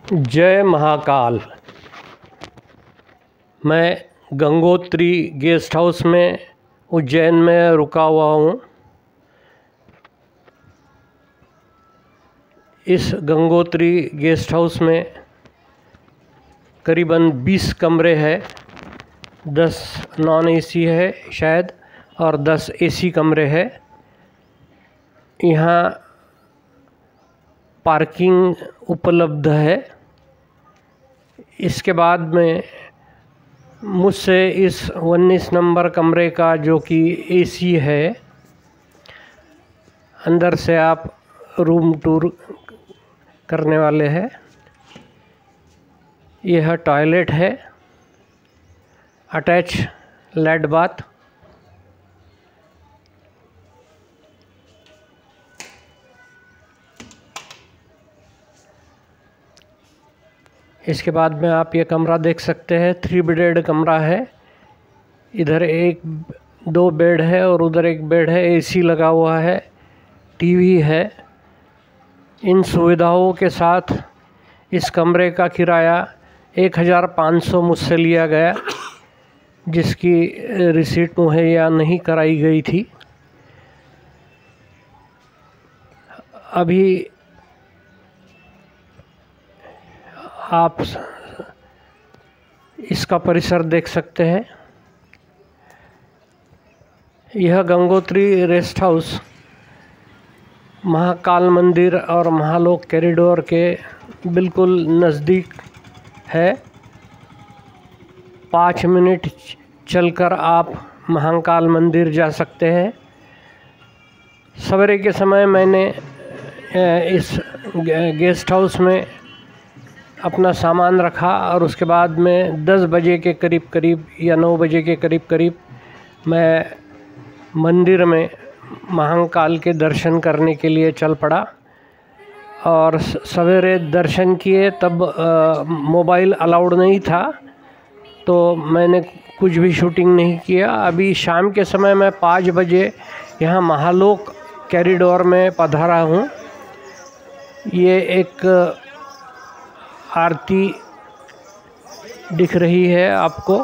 जय महाकाल। मैं Gangotri guest house में उज्जैन में रुका हुआ हूँ। इस गंगोत्री गेस्ट हाउस में करीबन 20 कमरे हैं। 10 नॉन एसी है शायद और 10 एसी कमरे हैं। यहाँ पार्किंग उपलब्ध है। इसके बाद में मुझसे इस 19 नंबर कमरे का जो कि एसी है, अंदर से आप रूम टूर करने वाले हैं। यह टॉयलेट है, अटैच लेड बाथ। इसके बाद में आप ये कमरा देख सकते हैं। 3 बेडेड कमरा है। इधर 2 बेड है और उधर 1 बेड है। एसी लगा हुआ है, टीवी है। इन सुविधाओं के साथ इस कमरे का किराया 1500 मुझसे लिया गया, जिसकी रिसीट मुहैया नहीं कराई गई थी। अभी आप इसका परिसर देख सकते हैं। यह गंगोत्री रेस्ट हाउस महाकाल मंदिर और महालोक कॉरिडोर के बिल्कुल नज़दीक है। 5 मिनट चलकर आप महाकाल मंदिर जा सकते हैं। सवेरे के समय मैंने इस गेस्ट हाउस में अपना सामान रखा और उसके बाद में 10 बजे के करीब या 9 बजे के करीब मैं मंदिर में महाकाल के दर्शन करने के लिए चल पड़ा। और सवेरे दर्शन किए तब मोबाइल अलाउड नहीं था, तो मैंने कुछ भी शूटिंग नहीं किया। अभी शाम के समय मैं 5 बजे यहाँ महालोक कॉरिडोर में पधारा हूँ। ये एक आरती दिख रही है आपको।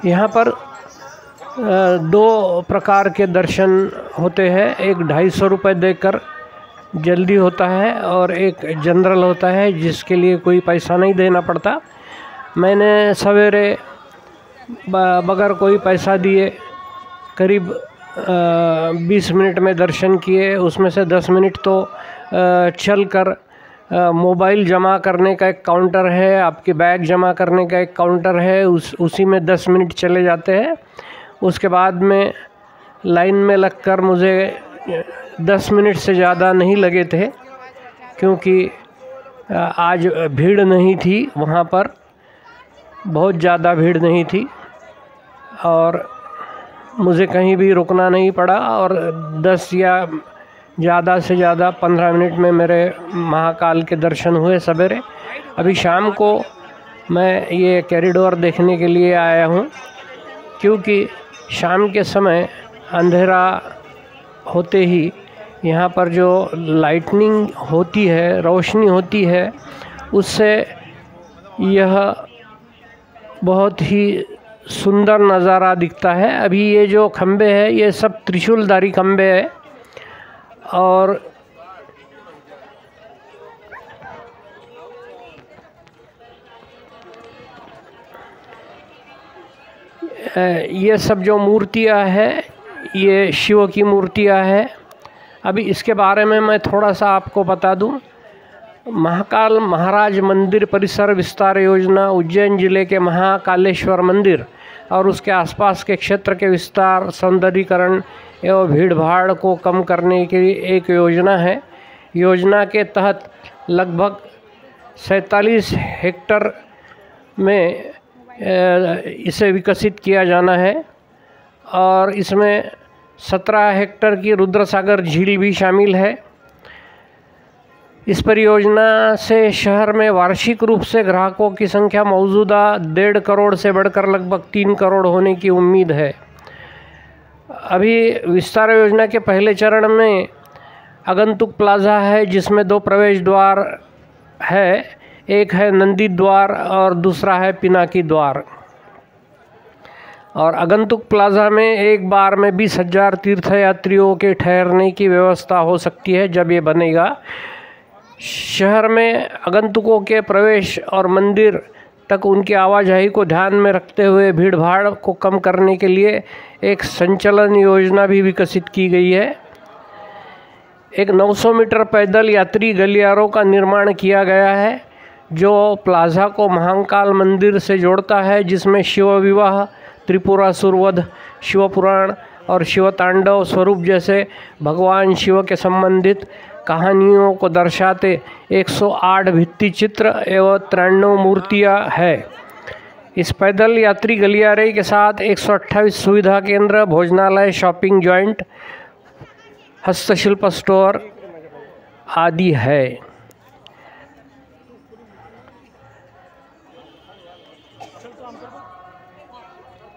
यहाँ पर 2 प्रकार के दर्शन होते हैं। एक 250 रुपये देकर जल्दी होता है और एक जनरल होता है, जिसके लिए कोई पैसा नहीं देना पड़ता। मैंने सवेरे बगैर कोई पैसा दिए करीब 20 मिनट में दर्शन किए। उसमें से 10 मिनट तो चलकर मोबाइल जमा करने का एक काउंटर है, आपके बैग जमा करने का एक काउंटर है, उसी में 10 मिनट चले जाते हैं। उसके बाद में लाइन में लगकर मुझे 10 मिनट से ज़्यादा नहीं लगे थे, क्योंकि आज भीड़ नहीं थी। वहाँ पर बहुत ज़्यादा भीड़ नहीं थी और मुझे कहीं भी रुकना नहीं पड़ा। और 10 या ज़्यादा से ज़्यादा 15 मिनट में मेरे महाकाल के दर्शन हुए सवेरे। अभी शाम को मैं ये कॉरिडोर देखने के लिए आया हूँ, क्योंकि शाम के समय अंधेरा होते ही यहाँ पर जो लाइटनिंग होती है, रोशनी होती है, उससे यह बहुत ही सुंदर नज़ारा दिखता है। अभी ये जो खंबे हैं, ये सब त्रिशूलधारी खंबे हैं और ये सब जो मूर्तियां हैं, ये शिव की मूर्तियां हैं। अभी इसके बारे में मैं थोड़ा सा आपको बता दूं। महाकाल महाराज मंदिर परिसर विस्तार योजना उज्जैन जिले के महाकालेश्वर मंदिर और उसके आसपास के क्षेत्र के विस्तार, सौंदर्यीकरण एवं भीड़भाड़ को कम करने की एक योजना है। योजना के तहत लगभग 47 हेक्टेयर में इसे विकसित किया जाना है और इसमें 17 हेक्टेयर की रुद्रसागर झील भी शामिल है। इस परियोजना से शहर में वार्षिक रूप से ग्राहकों की संख्या मौजूदा 1.5 करोड़ से बढ़कर लगभग 3 करोड़ होने की उम्मीद है। अभी विस्तार योजना के पहले चरण में आगंतुक प्लाज़ा है, जिसमें 2 प्रवेश द्वार है, एक है नंदी द्वार और दूसरा है पिनाकी द्वार। और आगंतुक प्लाज़ा में एक बार में 20,000 तीर्थयात्रियों के ठहरने की व्यवस्था हो सकती है जब ये बनेगा। शहर में आगंतुकों के प्रवेश और मंदिर तक उनकी आवाजाही को ध्यान में रखते हुए भीड़ भाड़ को कम करने के लिए एक संचलन योजना भी विकसित की गई है। एक 900 मीटर पैदल यात्री गलियारों का निर्माण किया गया है जो प्लाज़ा को महाकाल मंदिर से जोड़ता है, जिसमें शिव विवाह, त्रिपुरासुर वध, शिव पुराण और शिव तांडव स्वरूप जैसे भगवान शिव के संबंधित कहानियों को दर्शाते 108 भित्ति चित्र एवं 93 मूर्तियाँ हैं। इस पैदल यात्री गलियारे के साथ 128 सुविधा केंद्र, भोजनालय, शॉपिंग जॉइंट, हस्तशिल्प स्टोर आदि है।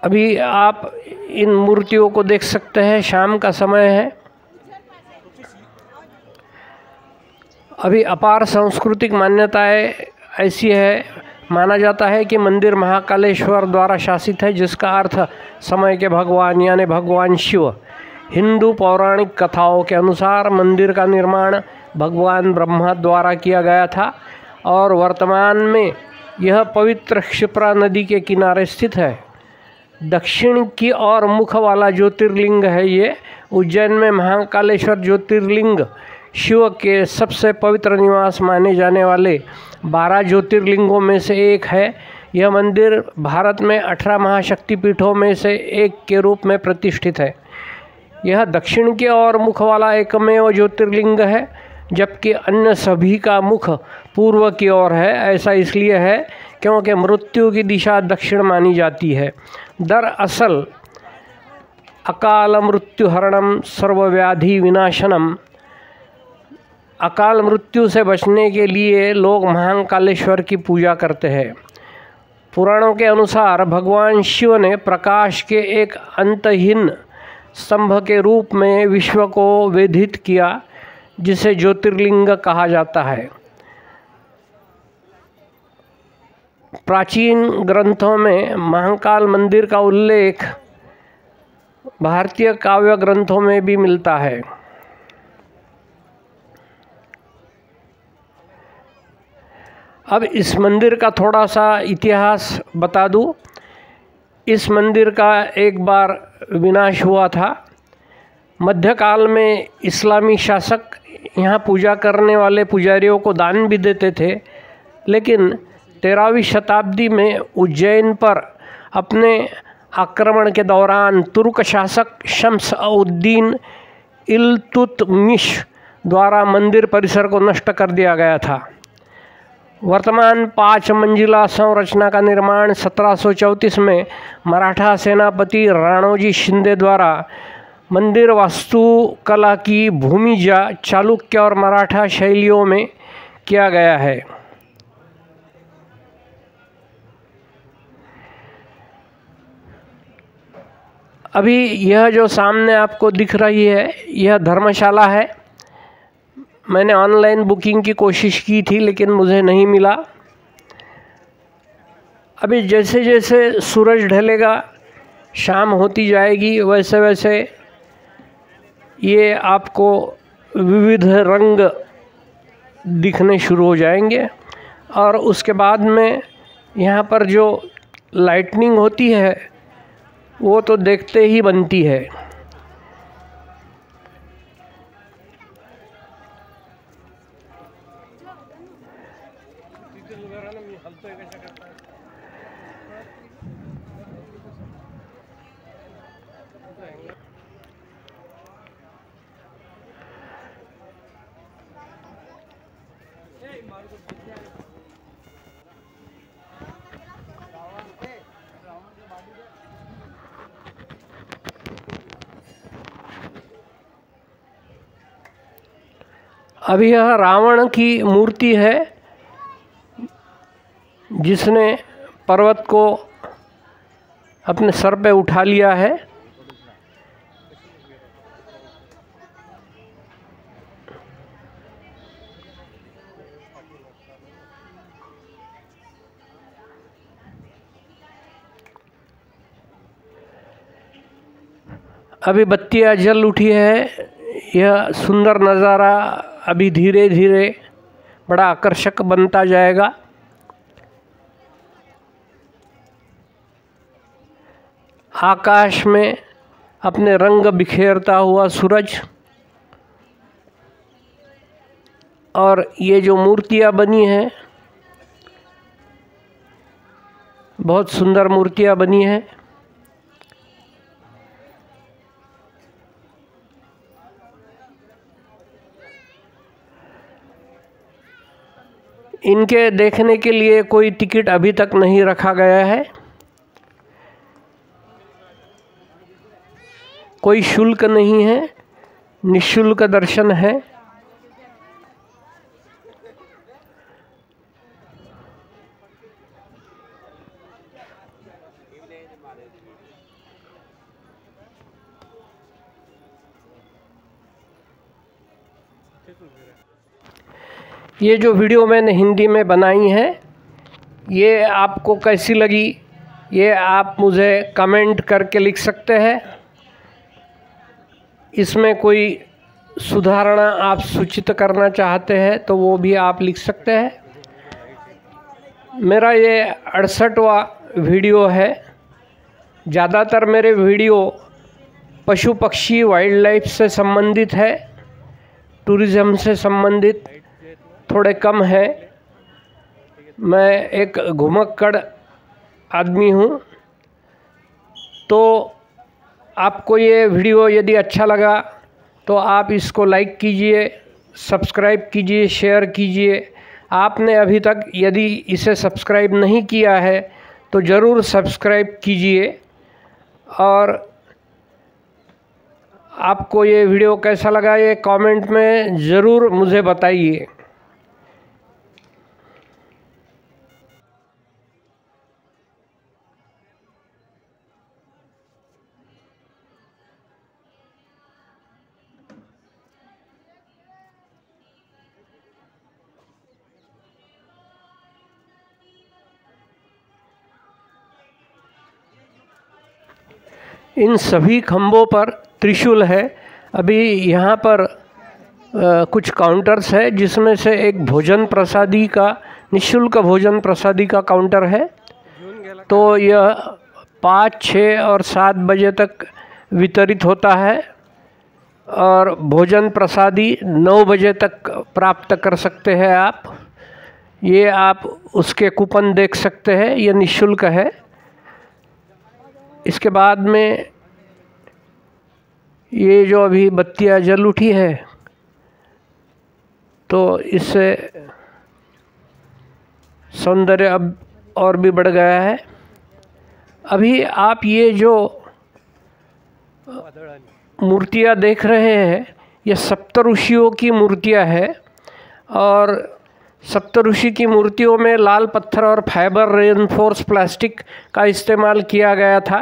अभी आप इन मूर्तियों को देख सकते हैं, शाम का समय है। अभी अपार सांस्कृतिक मान्यताएं ऐसी है, माना जाता है कि मंदिर महाकालेश्वर द्वारा शासित है, जिसका अर्थ समय के भगवान यानी भगवान शिव। हिंदू पौराणिक कथाओं के अनुसार मंदिर का निर्माण भगवान ब्रह्मा द्वारा किया गया था और वर्तमान में यह पवित्र क्षिप्रा नदी के किनारे स्थित है। दक्षिण की ओर मुख वाला ज्योतिर्लिंग है ये। उज्जैन में महाकालेश्वर ज्योतिर्लिंग शिव के सबसे पवित्र निवास माने जाने वाले 12 ज्योतिर्लिंगों में से एक है। यह मंदिर भारत में 18 महाशक्तिपीठों में से एक के रूप में प्रतिष्ठित है। यह दक्षिण की ओर मुख वाला एकमेव ज्योतिर्लिंग है, जबकि अन्य सभी का मुख पूर्व की ओर है। ऐसा इसलिए है क्योंकि मृत्यु की दिशा दक्षिण मानी जाती है। दरअसल अकाल मृत्युहरणम सर्वव्याधि विनाशनम, अकाल मृत्यु से बचने के लिए लोग महाकालेश्वर की पूजा करते हैं। पुराणों के अनुसार भगवान शिव ने प्रकाश के एक अंतहीन स्तंभ के रूप में विश्व को वेधित किया, जिसे ज्योतिर्लिंग कहा जाता है। प्राचीन ग्रंथों में महाकाल मंदिर का उल्लेख भारतीय काव्य ग्रंथों में भी मिलता है। अब इस मंदिर का थोड़ा सा इतिहास बता दूं। इस मंदिर का एक बार विनाश हुआ था। मध्यकाल में इस्लामी शासक यहाँ पूजा करने वाले पुजारियों को दान भी देते थे, लेकिन 13वीं शताब्दी में उज्जैन पर अपने आक्रमण के दौरान तुर्क शासक शम्स उद्दीन इल्तुतमिश द्वारा मंदिर परिसर को नष्ट कर दिया गया था। वर्तमान 5 मंजिला संरचना का निर्माण 1734 में मराठा सेनापति राणोजी शिंदे द्वारा मंदिर वास्तुकला की भूमिजा चालुक्य और मराठा शैलियों में किया गया है। अभी यह जो सामने आपको दिख रही है, यह धर्मशाला है। मैंने ऑनलाइन बुकिंग की कोशिश की थी, लेकिन मुझे नहीं मिला। अभी जैसे जैसे सूरज ढलेगा, शाम होती जाएगी, वैसे वैसे ये आपको विविध रंग दिखने शुरू हो जाएंगे और उसके बाद में यहाँ पर जो लाइटनिंग होती है वो तो देखते ही बनती है। अभी यह रावण की मूर्ति है, जिसने पर्वत को अपने सर पे उठा लिया है। अभी बत्तियाँ जल उठी है। यह सुंदर नज़ारा अभी धीरे धीरे बड़ा आकर्षक बनता जाएगा। आकाश में अपने रंग बिखेरता हुआ सूरज, और ये जो मूर्तियाँ बनी हैं, बहुत सुंदर मूर्तियाँ बनी हैं। इनके देखने के लिए कोई टिकट अभी तक नहीं रखा गया है, कोई शुल्क नहीं है, निःशुल्क दर्शन है। ये जो वीडियो मैंने हिंदी में बनाई है, ये आपको कैसी लगी, ये आप मुझे कमेंट करके लिख सकते हैं। इसमें कोई सुधारणा आप सूचित करना चाहते हैं तो वो भी आप लिख सकते हैं। मेरा ये 68वां वीडियो है। ज़्यादातर मेरे वीडियो पशु पक्षी वाइल्ड लाइफ से संबंधित है, टूरिज़्म से संबंधित थोड़े कम है। मैं एक घुमक्कड़ आदमी हूँ, तो आपको ये वीडियो यदि अच्छा लगा तो आप इसको लाइक कीजिए, सब्सक्राइब कीजिए, शेयर कीजिए। आपने अभी तक यदि इसे सब्सक्राइब नहीं किया है तो ज़रूर सब्सक्राइब कीजिए। और आपको ये वीडियो कैसा लगा ये कमेंट में ज़रूर मुझे बताइए। इन सभी खंभों पर त्रिशूल है। अभी यहाँ पर कुछ काउंटर्स है, जिसमें से एक भोजन प्रसादी का, निःशुल्क भोजन प्रसादी का काउंटर है। तो यह 5, 6 और 7 बजे तक वितरित होता है, और भोजन प्रसादी 9 बजे तक प्राप्त कर सकते हैं आप। ये आप उसके कूपन देख सकते हैं, ये निःशुल्क है। इसके बाद में ये जो अभी बत्तियाँ जल उठी है, तो इससे सौंदर्य अब और भी बढ़ गया है। अभी आप ये जो मूर्तियाँ देख रहे हैं, ये सप्तऋषियों की मूर्तियाँ है, और सप्तऋषि की मूर्तियों में लाल पत्थर और फाइबर रेनफोर्स प्लास्टिक का इस्तेमाल किया गया था।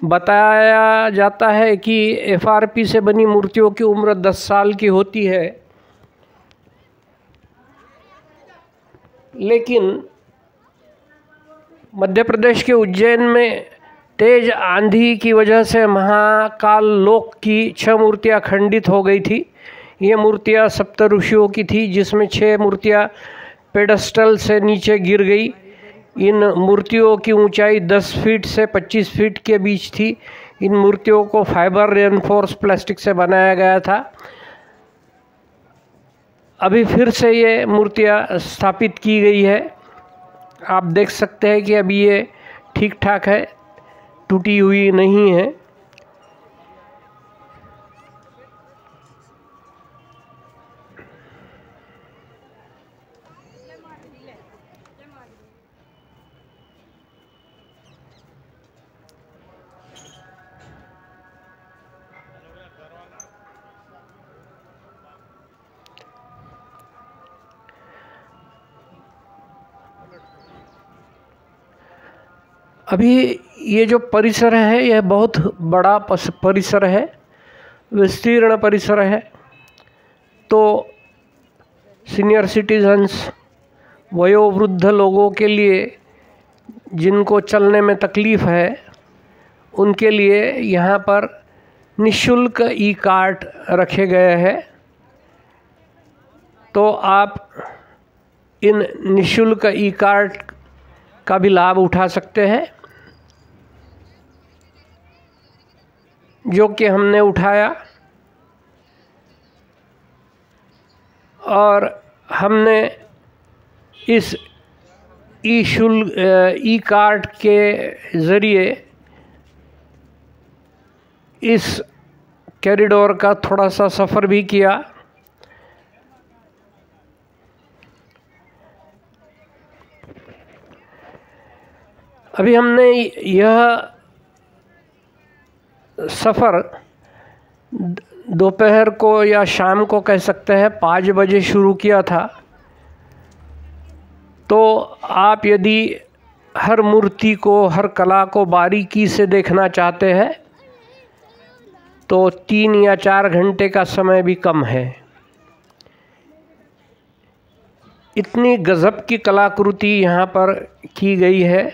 बताया जाता है कि एफआरपी से बनी मूर्तियों की उम्र 10 साल की होती है, लेकिन मध्य प्रदेश के उज्जैन में तेज आंधी की वजह से महाकाल लोक की 6 मूर्तियां खंडित हो गई थी। ये मूर्तियां सप्तऋषियों की थी, जिसमें 6 मूर्तियां पेडस्टल से नीचे गिर गई। इन मूर्तियों की ऊंचाई 10 फीट से 25 फीट के बीच थी। इन मूर्तियों को फाइबर रेनफोर्स प्लास्टिक से बनाया गया था। अभी फिर से ये मूर्तियां स्थापित की गई है। आप देख सकते हैं कि अभी ये ठीक ठाक है, टूटी हुई नहीं है। अभी ये जो परिसर है, यह बहुत बड़ा परिसर है, विस्तीर्ण परिसर है। तो सीनियर सिटीजन्स, वयोवृद्ध लोगों के लिए, जिनको चलने में तकलीफ़ है, उनके लिए यहाँ पर निःशुल्क ई कार्ट रखे गए हैं, तो आप इन निःशुल्क ई कार्ट का भी लाभ उठा सकते हैं, जो कि हमने उठाया। और हमने इस ई कार्ट के ज़रिए इस कॉरिडोर का थोड़ा सा सफ़र भी किया। अभी हमने यह सफ़र दोपहर को या शाम को कह सकते हैं 5 बजे शुरू किया था। तो आप यदि हर मूर्ति को, हर कला को बारीकी से देखना चाहते हैं तो 3 या 4 घंटे का समय भी कम है। इतनी गज़ब की कलाकृति यहाँ पर की गई है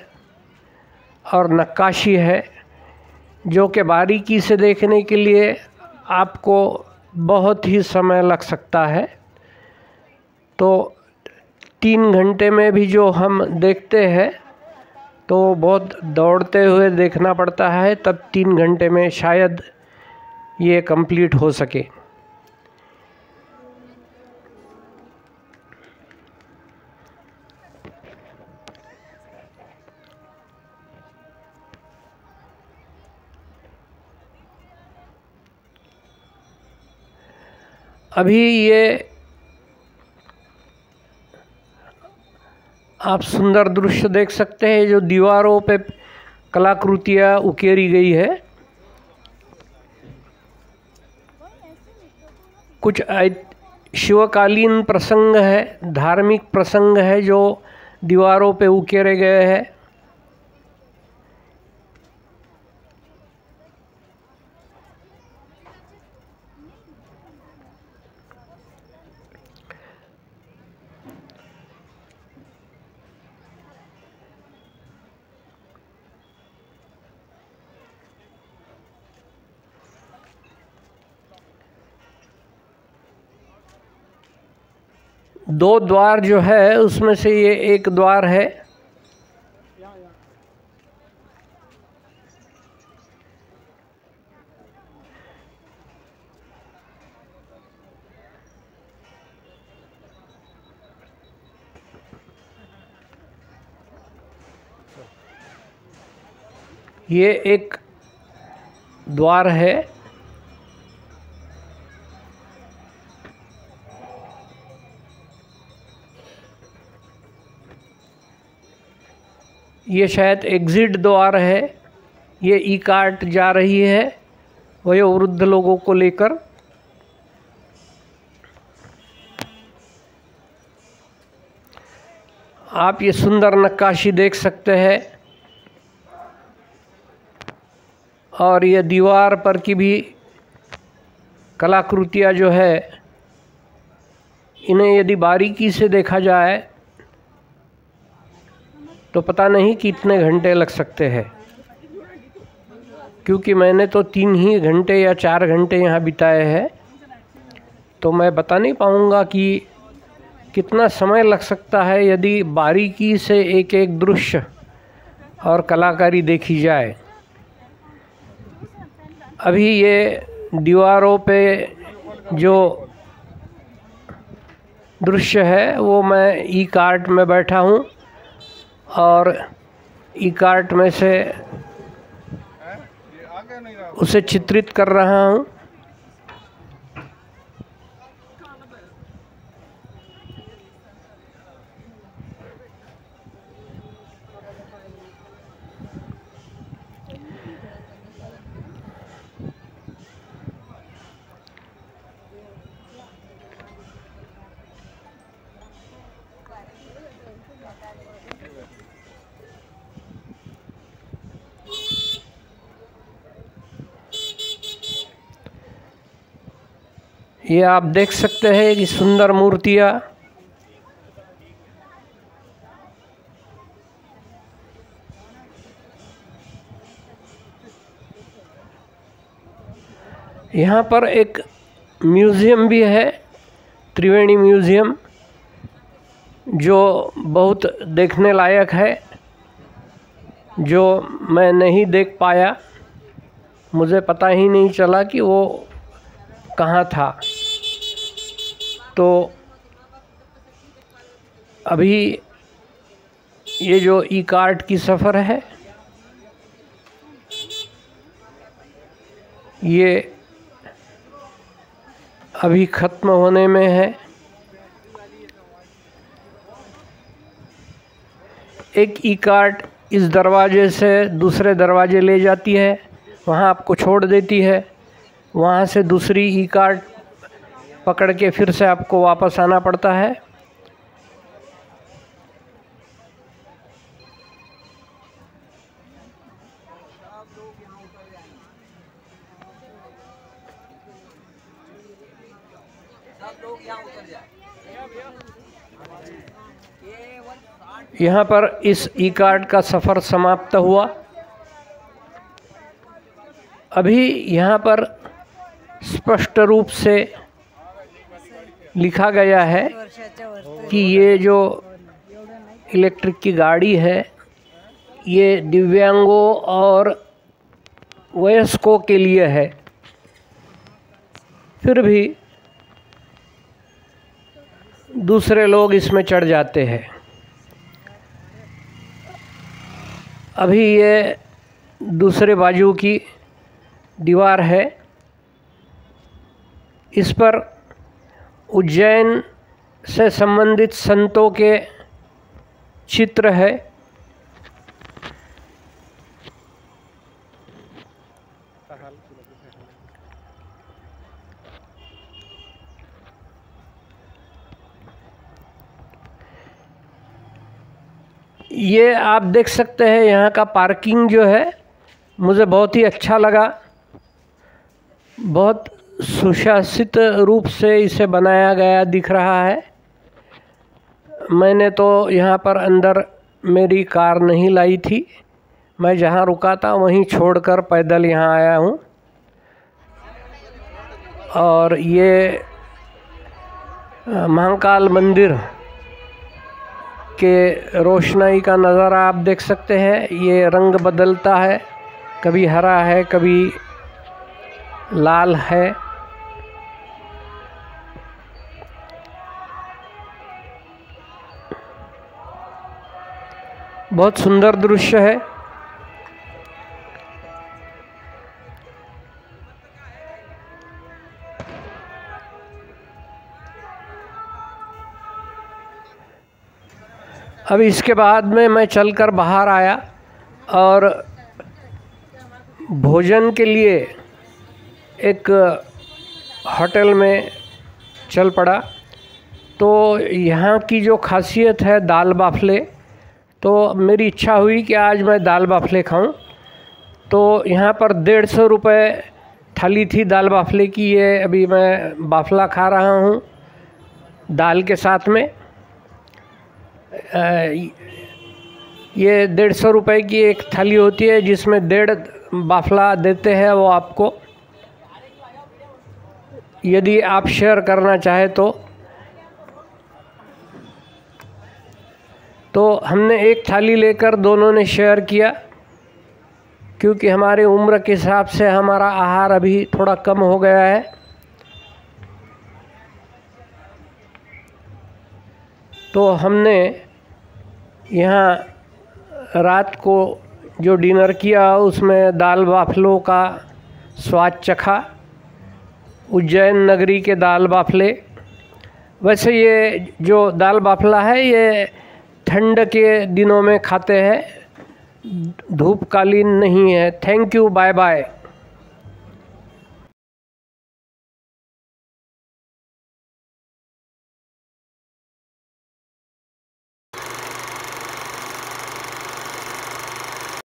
और नक्काशी है, जो कि बारीकी से देखने के लिए आपको बहुत ही समय लग सकता है। तो 3 घंटे में भी जो हम देखते हैं तो बहुत दौड़ते हुए देखना पड़ता है, तब 3 घंटे में शायद ये कंप्लीट हो सके। अभी ये आप सुंदर दृश्य देख सकते हैं, जो दीवारों पे कलाकृतियाँ उकेरी गई है। कुछ शिवकालीन प्रसंग है, धार्मिक प्रसंग है जो दीवारों पे उकेरे गए हैं। दो द्वार जो है उसमें से ये एक द्वार है। ये एक द्वार है। ये शायद एग्ज़िट द्वार है। ये ई कार्ट जा रही है वयोवृद्ध लोगों को लेकर। आप ये सुंदर नक्काशी देख सकते हैं, और ये दीवार पर की भी कलाकृतियाँ जो है, इन्हें यदि बारीकी से देखा जाए तो पता नहीं कितने घंटे लग सकते हैं, क्योंकि मैंने तो 3 ही घंटे या 4 घंटे यहाँ बिताए हैं। तो मैं बता नहीं पाऊँगा कि कितना समय लग सकता है यदि बारीकी से एक एक दृश्य और कलाकारी देखी जाए। अभी ये दीवारों पे जो दृश्य है वो मैं ई कार्ट में बैठा हूँ और ई कार्ट में से उसे चित्रित कर रहा हूँ। ये आप देख सकते हैं कि सुंदर मूर्तियाँ। यहाँ पर एक म्यूज़ियम भी है, त्रिवेणी म्यूज़ियम, जो बहुत देखने लायक है, जो मैं नहीं देख पाया। मुझे पता ही नहीं चला कि वो कहाँ था। तो अभी ये जो ई कार्ट की सफ़र है, ये अभी ख़त्म होने में है। एक ई कार्ट इस दरवाजे से दूसरे दरवाजे ले जाती है, वहाँ आपको छोड़ देती है। वहाँ से दूसरी ई कार्ट पकड़ के फिर से आपको वापस आना पड़ता है। यहाँ पर इस ई कार्ट का सफ़र समाप्त हुआ। अभी यहाँ पर स्पष्ट रूप से लिखा गया है कि ये जो इलेक्ट्रिक की गाड़ी है, ये दिव्यांगों और वयस्कों के लिए है। फिर भी दूसरे लोग इसमें चढ़ जाते हैं। अभी ये दूसरे बाजू की दीवार है, इस पर उज्जैन से संबंधित संतों के चित्र है। ये आप देख सकते हैं, यहाँ का पार्किंग जो है मुझे बहुत ही अच्छा लगा। बहुत सुशासित रूप से इसे बनाया गया दिख रहा है। मैंने तो यहाँ पर अंदर मेरी कार नहीं लाई थी, मैं जहाँ रुका था वहीं छोड़कर पैदल यहाँ आया हूँ। और ये महाकाल मंदिर के रोशनाई का नज़ारा आप देख सकते हैं। ये रंग बदलता है, कभी हरा है, कभी लाल है। बहुत सुंदर दृश्य है। अब इसके बाद में मैं चलकर बाहर आया और भोजन के लिए एक होटल में चल पड़ा। तो यहाँ की जो खासियत है दाल बाफले, तो मेरी इच्छा हुई कि आज मैं दाल बाफले खाऊं। तो यहाँ पर 150 रुपये थाली थी दाल बाफले की। ये अभी मैं बाफला खा रहा हूँ दाल के साथ में। ये 150 रुपये की एक थाली होती है जिसमें 1.5 बाफला देते हैं वो आपको। यदि आप शेयर करना चाहे तो हमने एक थाली लेकर दोनों ने शेयर किया, क्योंकि हमारे उम्र के हिसाब से हमारा आहार अभी थोड़ा कम हो गया है। तो हमने यहाँ रात को जो डिनर किया उसमें दाल बाफलों का स्वाद चखा। उज्जैन नगरी के दाल बाफले। वैसे ये जो दाल बाफला है ये ठंड के दिनों में खाते हैं, धूपकालीन नहीं है। Thank you, bye bye.